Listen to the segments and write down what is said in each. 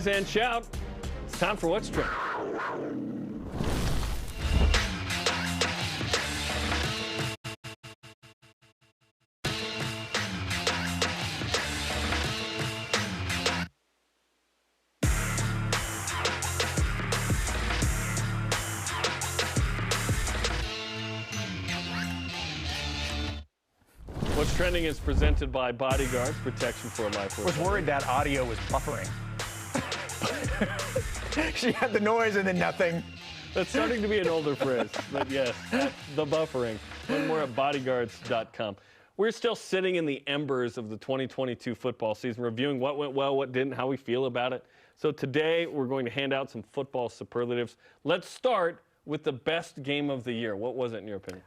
Rise and shout. It's time for What's Trending. What's Trending is presented by Bodyguards, protection for a life. I was worried that audio was buffering. She had the noise and then nothing. That's starting to be an older phrase, but yes, the buffering. Learn more at bodyguards.com. We're still sitting in the embers of the 2022 football season, reviewing what went well, what didn't, how we feel about it. So today, we're going to hand out some football superlatives. Let's start with the best game of the year. What was it in your opinion?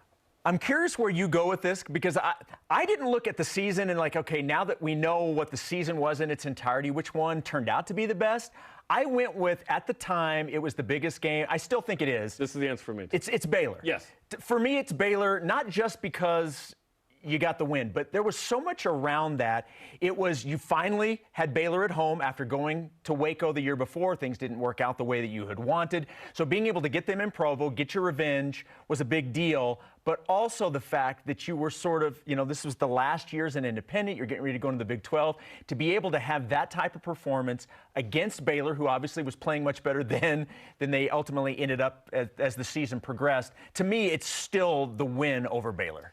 I'm curious where you go with this, because I didn't look at the season and like, okay, now that we know what the season was in its entirety, which one turned out to be the best? I went with, at the time, it was the biggest game. I still think it is. This is the answer for me. It's Baylor. Yes. For me, it's Baylor, not just because you got the win, but there was so much around that. It was, you finally had Baylor at home after going to Waco the year before. Things didn't work out the way that you had wanted. So being able to get them in Provo, get your revenge, was a big deal. But also the fact that you were sort of, this was the last year as an independent. You're getting ready to go into the Big 12. To be able to have that type of performance against Baylor, who obviously was playing much better than they ultimately ended up as the season progressed, to me, it's still the win over Baylor.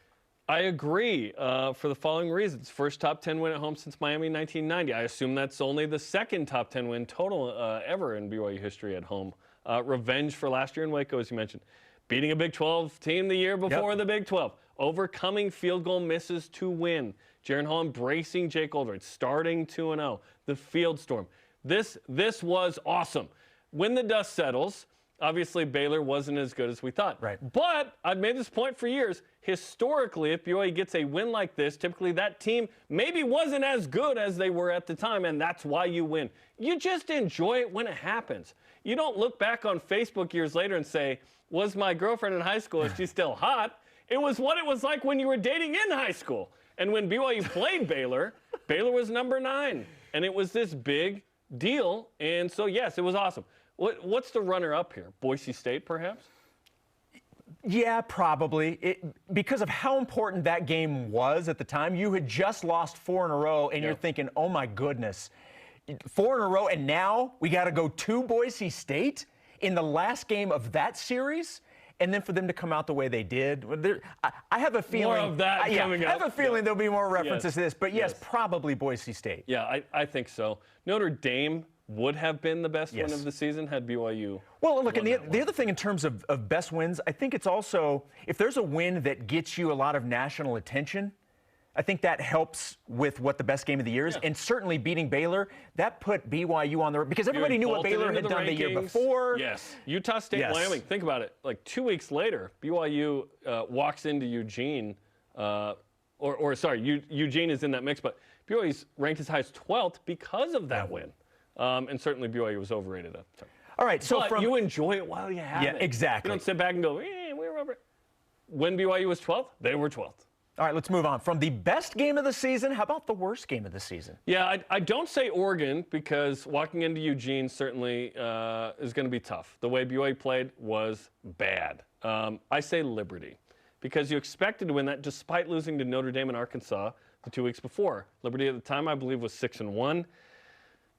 I agree for the following reasons. First top 10 win at home since Miami in 1990. I assume that's only the second top 10 win total ever in BYU history at home. Revenge for last year in Waco, as you mentioned. Beating a Big 12 team the year before the Big 12. Overcoming field goal misses to win. Jaron Hall embracing Jake Oldroyd. Starting 2-0. The field storm. This was awesome. When the dust settles, obviously Baylor wasn't as good as we thought. Right. But I've made this point for years. Historically, if BYU gets a win like this, typically that team maybe wasn't as good as they were at the time, and that's why you win. You just enjoy it when it happens. You don't look back on Facebook years later and say, was my girlfriend in high school, is she still hot? It was what it was like when you were dating in high school. And when BYU played Baylor, Baylor was number 9. And it was this big deal. And so, yes, it was awesome. What's the runner-up here? Boise State, perhaps? Yeah, probably. Because of how important that game was at the time. You had just lost 4 in a row, and you're thinking, oh, my goodness. 4 in a row, and now we got to go to Boise State in the last game of that series, and then for them to come out the way they did. I have a feeling. More of that coming up. I have a feeling there'll be more references to this, but yes, probably Boise State. Yeah, I think so. Notre Dame would have been the best win of the season had BYU. Well, look, and the other thing in terms of best wins, I think it's also, if there's a win that gets you a lot of national attention, I think that helps with what the best game of the year is. And certainly beating Baylor, that put BYU on the, because everybody knew what Baylor had done the year before. Yes. Utah State, Wyoming. Think about it. Like 2 weeks later, BYU walks into Eugene, Eugene is in that mix, but BYU's ranked as high as 12th because of that win. And certainly BYU was overrated at the time. All right, so but you enjoy it while you have it. Yeah, exactly. You don't sit back and go, we were over it. When BYU was 12th, they were 12th. All right, let's move on. From the best game of the season, how about the worst game of the season? Yeah, I don't say Oregon because walking into Eugene certainly is going to be tough. The way BYU played was bad. I say Liberty because you expected to win that despite losing to Notre Dame and Arkansas the 2 weeks before. Liberty at the time, I believe, was 6-1.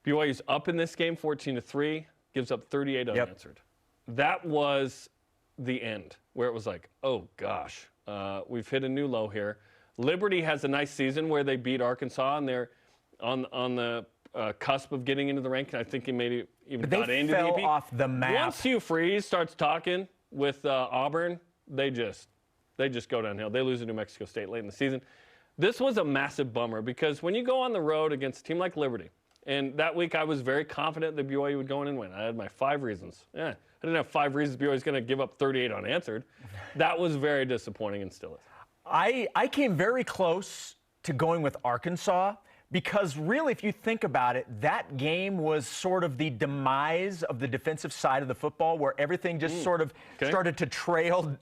BYU's up in this game 14-3, gives up 38 unanswered. That was the end where it was like, oh, gosh. We've hit a new low here. Liberty has a nice season where they beat Arkansas, and they're on the cusp of getting into the ranking. I think he maybe even got into the AP. They fell off the map. Once Hugh Freeze starts talking with Auburn, they just go downhill. They lose to New Mexico State late in the season. This was a massive bummer because when you go on the road against a team like Liberty, and that week I was very confident that BYU would go in and win. I had my 5 reasons. I didn't have 5 reasons BYU was going to give up 38 unanswered. That was very disappointing and still is. I came very close to going with Arkansas because really, if you think about it, that game was sort of the demise of the defensive side of the football where everything just sort of started to trail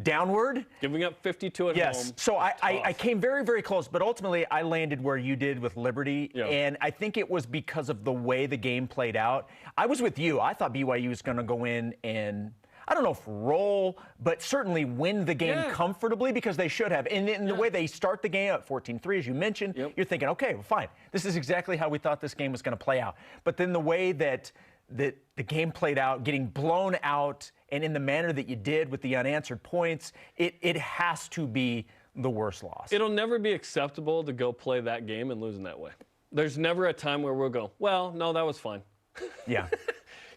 downward. Giving up 52 at home. Yes. So I came very, very close, but ultimately I landed where you did with Liberty. Yeah. And I think it was because of the way the game played out. I was with you. I thought BYU was going to go in and, I don't know if roll, but certainly win the game comfortably, because they should have. And in the way they start the game at 14-3, as you mentioned, you're thinking, okay, well, fine. This is exactly how we thought this game was going to play out. But then the way that the game played out, getting blown out, and in the manner that you did with the unanswered points, it has to be the worst loss. It'll never be acceptable to go play that game and lose in that way. There's never a time where we'll go, well, no, that was fine. Yeah.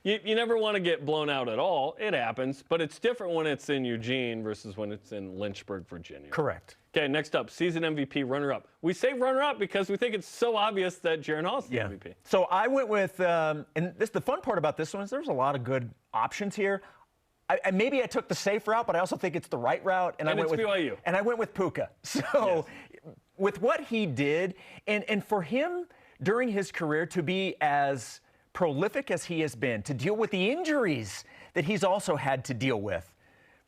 You never want to get blown out at all. It happens, but it's different when it's in Eugene versus when it's in Lynchburg, Virginia. Correct. Okay, next up, season MVP, runner-up. We say runner-up because we think it's so obvious that Jaron Hall's the MVP. So I went with, and the fun part about this one is there's a lot of good options here. Maybe I took the safe route, but I also think it's the right route. And I went with BYU. And I went with Puka. So with what he did, and for him during his career to be as prolific as he has been, to deal with the injuries that he's also had to deal with,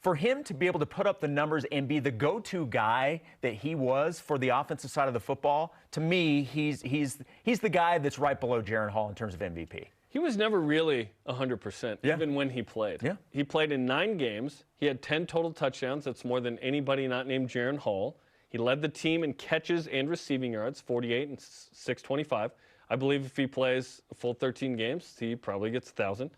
for him to be able to put up the numbers and be the go-to guy that he was for the offensive side of the football, to me, he's the guy that's right below Jaron Hall in terms of MVP. He was never really 100%, even when he played. Yeah. He played in 9 games. He had 10 total touchdowns. That's more than anybody not named Jaron Hall. He led the team in catches and receiving yards, 48 and 625. I believe if he plays a full 13 games, he probably gets 1,000.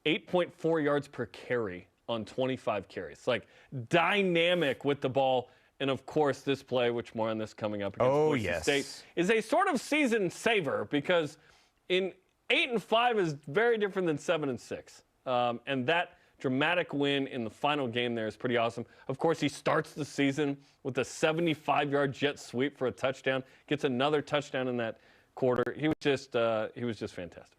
8.4 yards per carry on 25 carries. Like, dynamic with the ball. And, of course, this play, which more on this coming up against Boise State, is a sort of season saver, because in 8-5 is very different than 7-6. And that dramatic win in the final game there is pretty awesome. Of course, he starts the season with a 75-yard jet sweep for a touchdown, gets another touchdown in that quarter. He was just fantastic.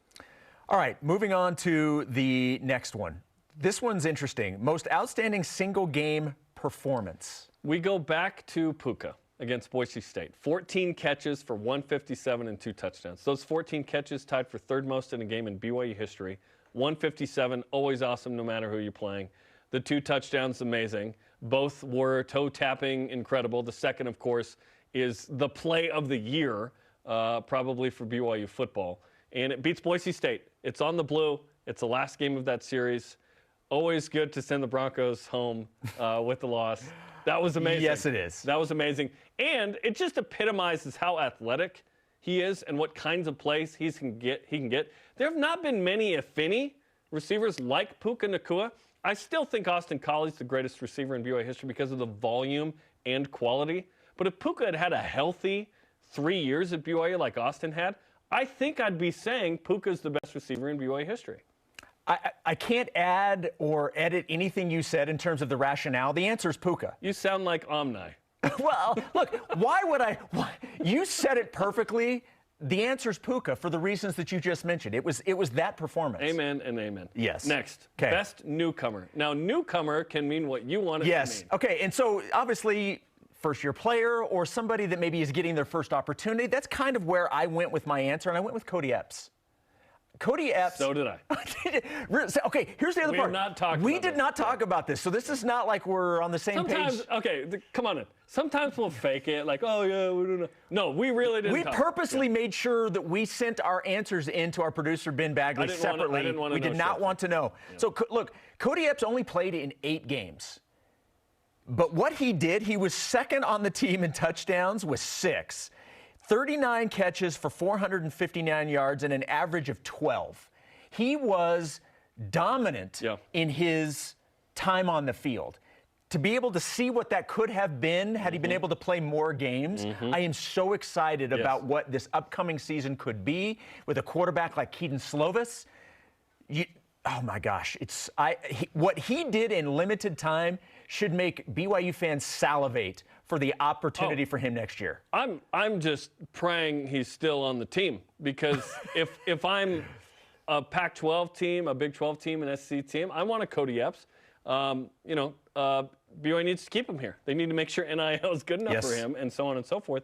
All right, moving on to the next one. This one's interesting. Most outstanding single game performance. We go back to Puka against Boise State. 14 catches for 157 and 2 touchdowns. Those 14 catches tied for third most in a game in BYU history. 157, always awesome no matter who you're playing. The 2 touchdowns, amazing. Both were toe-tapping, incredible. The second, of course, is the play of the year, probably for BYU football. And it beats Boise State. It's on the blue. It's the last game of that series. Always good to send the Broncos home with the loss. That was amazing. Yes, it is. That was amazing. And it just epitomizes how athletic he is and what kinds of plays he can get. There have not been many, if any, receivers like Puka Nacua. I still think Austin Colley's the greatest receiver in BYU history because of the volume and quality. But if Puka had had a healthy 3 years at BYU like Austin had, I think I'd be saying Puka's the best receiver in BYU history. I can't add or edit anything you said in terms of the rationale. The answer is Puka. You sound like Omni. Well, look, why would I? You said it perfectly. The answer is Puka for the reasons that you just mentioned. It was that performance. Amen and amen. Yes. Next, okay. Best newcomer. Now, newcomer can mean what you want it to mean. Yes. Okay, and so obviously, first-year player or somebody that maybe is getting their first opportunity, that's kind of where I went with my answer, and I went with Cody Epps. Cody Epps. So did I. Okay, here's the other part. We did not talk about this, so this is not like we're on the same page. Okay, come on in. Sometimes we'll fake it, like, oh, yeah, we don't know. No, we really didn't. We purposely made sure that we sent our answers in to our producer, Ben Bagley, separately. We did not want to know. Yeah. So, look, Cody Epps only played in 8 games. But what he did, he was second on the team in touchdowns with 6. 39 catches for 459 yards and an average of 12. He was dominant in his time on the field. To be able to see what that could have been had he been able to play more games, I am so excited about what this upcoming season could be with a quarterback like Keaton Slovis. Oh my gosh, what he did in limited time should make BYU fans salivate for the opportunity for him next year. I'm just praying he's still on the team, because if I'm a Pac-12 team, a Big 12 team, an SEC team, I want a Cody Epps. BYU needs to keep him here. They need to make sure NIL is good enough for him, and so on and so forth.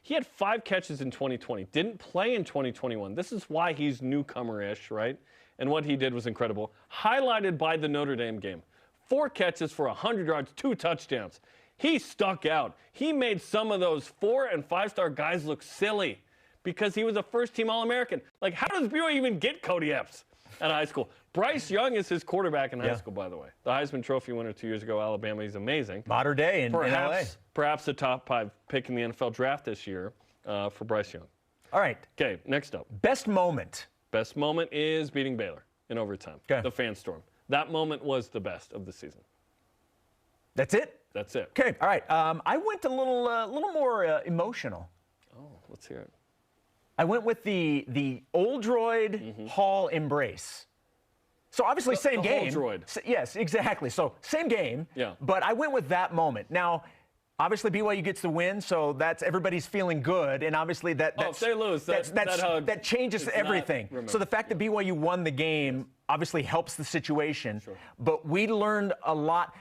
He had 5 catches in 2020, didn't play in 2021. This is why he's newcomer-ish, right? And what he did was incredible. Highlighted by the Notre Dame game. 4 catches for 100 yards, 2 touchdowns. He stuck out. He made some of those 4- and 5-star guys look silly because he was a first-team All-American. Like, how does BYU even get Cody Epps at high school? Bryce Young is his quarterback in high school, by the way. The Heisman Trophy winner 2 years ago, Alabama. He's amazing. Modern day in LA. Perhaps the top 5 pick in the NFL draft this year for Bryce Young. All right. Okay, next up. Best moment. Best moment is beating Baylor in overtime. Okay. The fan storm. That moment was the best of the season. That's it? That's it. Okay, all right. I went a little more emotional. Oh, let's hear it. I went with the Old Droid Hall embrace. So obviously same the game. whole droid. Yes, exactly. So same game. Yeah. But I went with that moment. Now, obviously BYU gets the win, so that's everybody's feeling good, and obviously if they lose, that changes everything. So the fact that BYU won the game obviously helps the situation. Sure. But we learned a lot.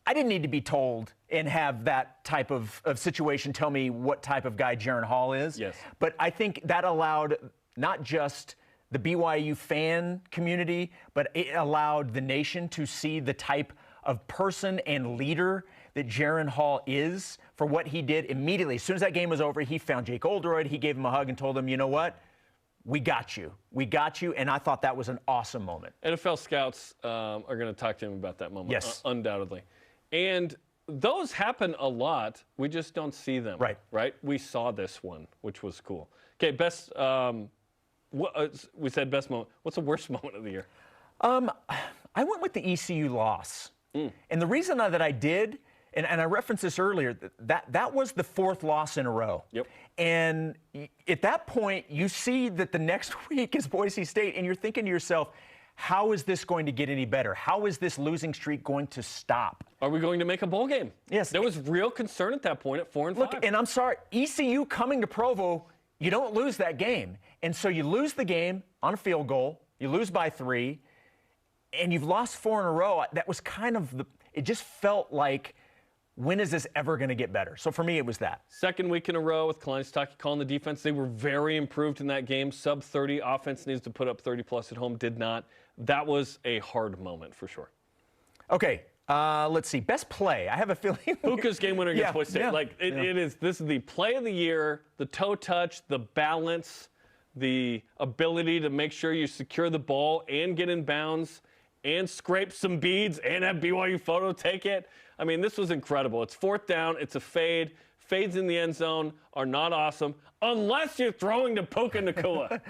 I didn't need to be told and have that type of situation tell me what type of guy Jaron Hall is. Yes. But I think that allowed not just the BYU fan community, but it allowed the nation to see the type of person and leader that Jaron Hall is for what he did immediately. As soon as that game was over, he found Jake Oldroyd. He gave him a hug and told him, you know what? We got you. We got you. And I thought that was an awesome moment. NFL scouts are going to talk to him about that moment. Yes. Undoubtedly. And those happen a lot. We just don't see them. Right. Right? We saw this one, which was cool. Okay, best, we said best moment. What's the worst moment of the year? I went with the ECU loss. And the reason that I did, and I referenced this earlier, that was the 4th loss in a row. Yep. And at that point, you see that the next week is Boise State, and you're thinking to yourself, how is this going to get any better? How is this losing streak going to stop? Are we going to make a bowl game? Yes. There was real concern at that point at 4 and 5. Look, and I'm sorry, ECU coming to Provo, you don't lose that game. And so you lose the game on a field goal, you lose by 3, and you've lost 4 in a row. That was kind of it just felt like, when is this ever going to get better? So for me, it was that. Second week in a row with Kalani Sitake calling the defense. They were very improved in that game. Sub 30 offense needs to put up 30+ at home. Did not. That was a hard moment for sure. Okay. Let's see. Best play. I have a feeling. Puka's game winner against Boise State. Yeah. This is the play of the year, the toe touch, the balance, the ability to make sure you secure the ball and get in bounds and scrape some beads and have BYU photo take it. I mean, this was incredible. It's 4th down. It's a fade. Fades in the end zone are not awesome unless you're throwing to Puka Nacua.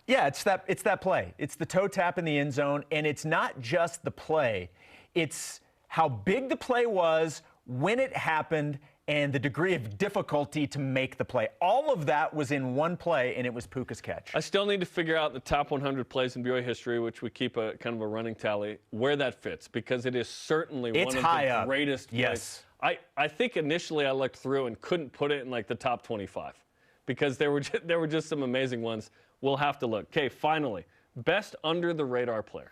Yeah, it's that play. It's the toe tap in the end zone, and it's not just the play. It's how big the play was, when it happened, and the degree of difficulty to make the play. All of that was in one play, and it was Puka's catch. I still need to figure out the top 100 plays in BYU history, which we keep a kind of a running tally, where that fits, because it is certainly one of the greatest plays. Yes. I think initially I looked through and couldn't put it in like the top 25 because there were just some amazing ones. We'll have to look. Okay, finally, best under-the-radar player.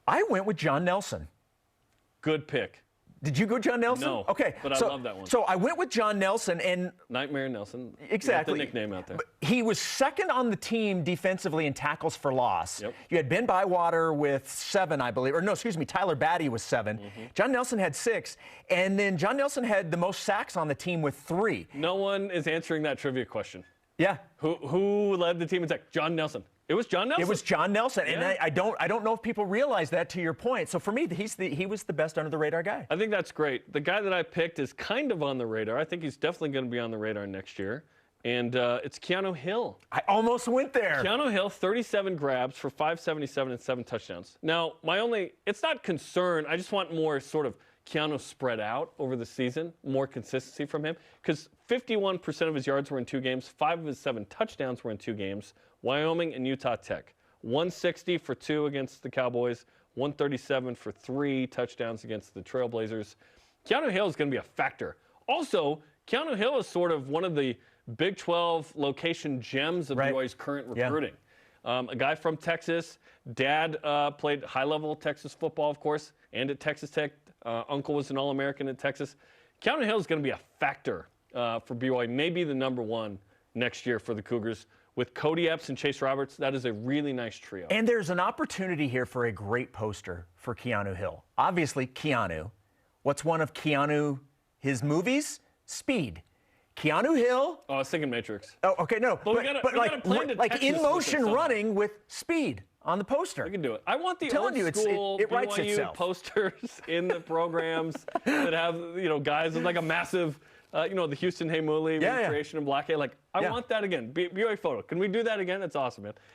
I went with John Nelson. Good pick. Did you go John Nelson? No, okay, but I love that one. So I went with John Nelson, and Nightmare Nelson. Exactly. Got the nickname out there. He was second on the team defensively in tackles for loss. Yep. You had Ben Bywater with 7, I believe. Or no, excuse me, Tyler Batty was 7. John Nelson had 6. And then John Nelson had the most sacks on the team with 3. No one is answering that trivia question. Yeah. Who led the team in sack? John Nelson. It was John Nelson. It was John Nelson, Yeah. and I don't know if people realize that, to your point. So for me, he was the best under the radar guy. I think that's great. The guy that I picked is kind of on the radar. I think he's definitely going to be on the radar next year, and it's Keanu Hill. I almost went there. Keanu Hill, 37 grabs for 577 and 7 touchdowns. Now, it's not concern. I just want more sort of Keanu spread out over the season, more consistency from him, because 51% of his yards were in 2 games, 5 of his 7 touchdowns were in 2 games. Wyoming and Utah Tech. 160 for 2 against the Cowboys, 137 for 3 touchdowns against the Trailblazers. Keanu Hill is going to be a factor. Also, Keanu Hill is sort of one of the Big 12 location gems of BYU's current recruiting. Yeah. A guy from Texas. Dad played high-level Texas football, of course, and at Texas Tech. Uncle was an All-American at Texas. Keanu Hill is going to be a factor for BYU, maybe the number 1 next year for the Cougars. with Cody Epps and Chase Roberts, that is a really nice trio. And there's an opportunity here for a great poster for Keanu Hill. Obviously, Keanu. What's one of his movies? Speed. Keanu Hill. Oh, I was thinking Matrix. Oh, okay, no. But like in motion running with speed on the poster. We can do it. I want the telling old you, school it writes BYU itself. posters in the programs that have, guys with like a massive, the Houston Hey Mooley creation of Black Hay. Like, I want that again. BYU photo. Can we do that again? That's awesome, man.